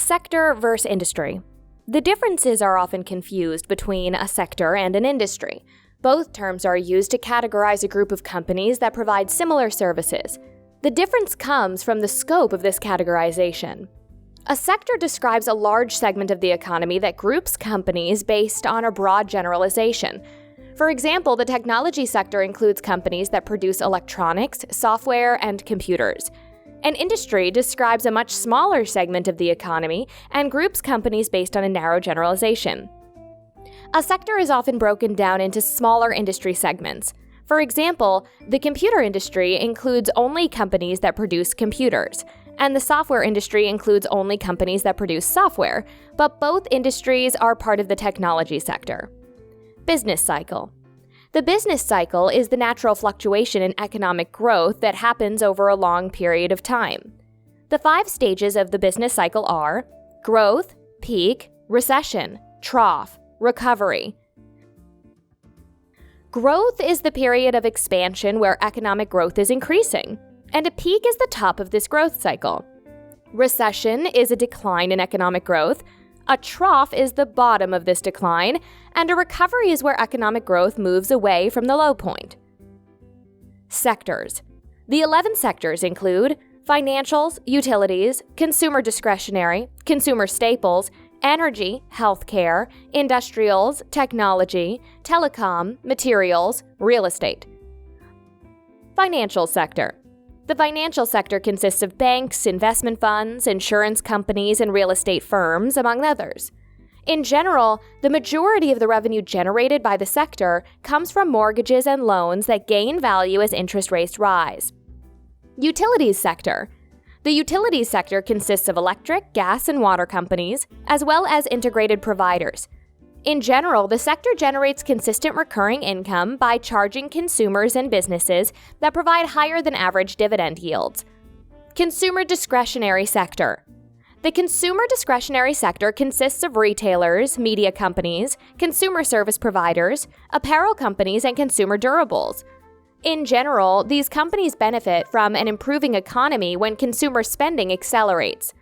Sector versus industry. The differences are often confused between a sector and an industry. Both terms are used to categorize a group of companies that provide similar services. The difference comes from the scope of this categorization. A sector describes a large segment of the economy that groups companies based on a broad generalization. For example, the technology sector includes companies that produce electronics, software, and computers. An industry describes a much smaller segment of the economy and groups companies based on a narrow generalization. A sector is often broken down into smaller industry segments. For example, the computer industry includes only companies that produce computers, and the software industry includes only companies that produce software, but both industries are part of the technology sector. Business cycle. The business cycle is the natural fluctuation in economic growth that happens over a long period of time. The 5 stages of the business cycle are growth, peak, recession, trough, recovery. Growth is the period of expansion where economic growth is increasing, and a peak is the top of this growth cycle. Recession is a decline in economic growth. A trough is the bottom of this decline, and a recovery is where economic growth moves away from the low point. Sectors. The 11 sectors include financials, utilities, consumer discretionary, consumer staples, energy, healthcare, industrials, technology, telecom, materials, real estate. Financial sector. The financial sector consists of banks, investment funds, insurance companies, and real estate firms, among others. In general, the majority of the revenue generated by the sector comes from mortgages and loans that gain value as interest rates rise. Utilities sector. The utilities sector consists of electric, gas, and water companies, as well as integrated providers. In general, the sector generates consistent recurring income by charging consumers and businesses that provide higher than average dividend yields. Consumer discretionary sector. The consumer discretionary sector consists of retailers, media companies, consumer service providers, apparel companies, and consumer durables. In general, these companies benefit from an improving economy when consumer spending accelerates.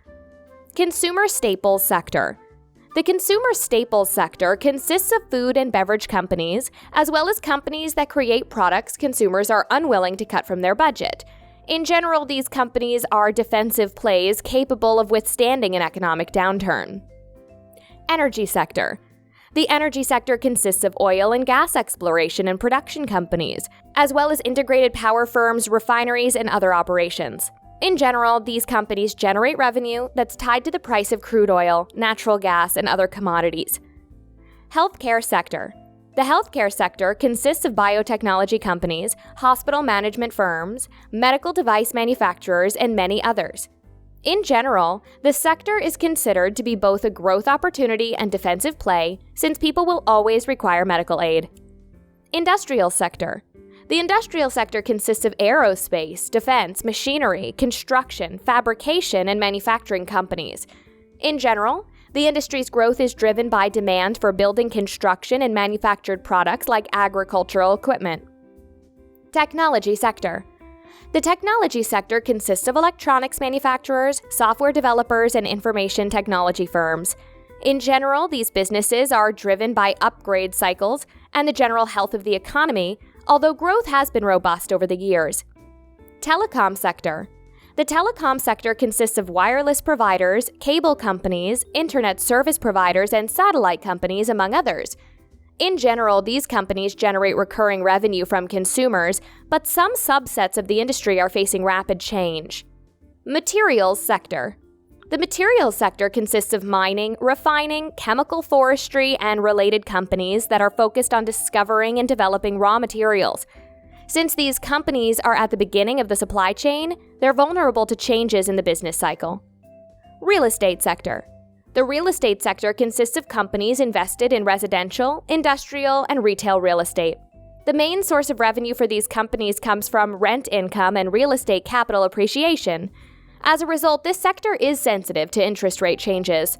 Consumer staples sector. The consumer staples sector consists of food and beverage companies, as well as companies that create products consumers are unwilling to cut from their budget. In general, these companies are defensive plays capable of withstanding an economic downturn. Energy sector. The energy sector consists of oil and gas exploration and production companies, as well as integrated power firms, refineries, and other operations. In general, these companies generate revenue that's tied to the price of crude oil, natural gas, and other commodities. Healthcare sector. The healthcare sector consists of biotechnology companies, hospital management firms, medical device manufacturers, and many others. In general, the sector is considered to be both a growth opportunity and defensive play, since people will always require medical aid. Industrial sector. The industrial sector consists of aerospace, defense, machinery, construction, fabrication, and manufacturing companies. In general, the industry's growth is driven by demand for building construction and manufactured products like agricultural equipment. Technology sector. The technology sector consists of electronics manufacturers, software developers, and information technology firms. In general, these businesses are driven by upgrade cycles and the general health of the economy, although growth has been robust over the years. Telecom sector. The telecom sector consists of wireless providers, cable companies, internet service providers, and satellite companies, among others. In general, these companies generate recurring revenue from consumers, but some subsets of the industry are facing rapid change. Materials sector. The materials sector consists of mining, refining, chemical forestry, and related companies that are focused on discovering and developing raw materials. Since these companies are at the beginning of the supply chain, they're vulnerable to changes in the business cycle. Real estate sector. The real estate sector consists of companies invested in residential, industrial, and retail real estate. The main source of revenue for these companies comes from rent income and real estate capital appreciation. As a result, this sector is sensitive to interest rate changes.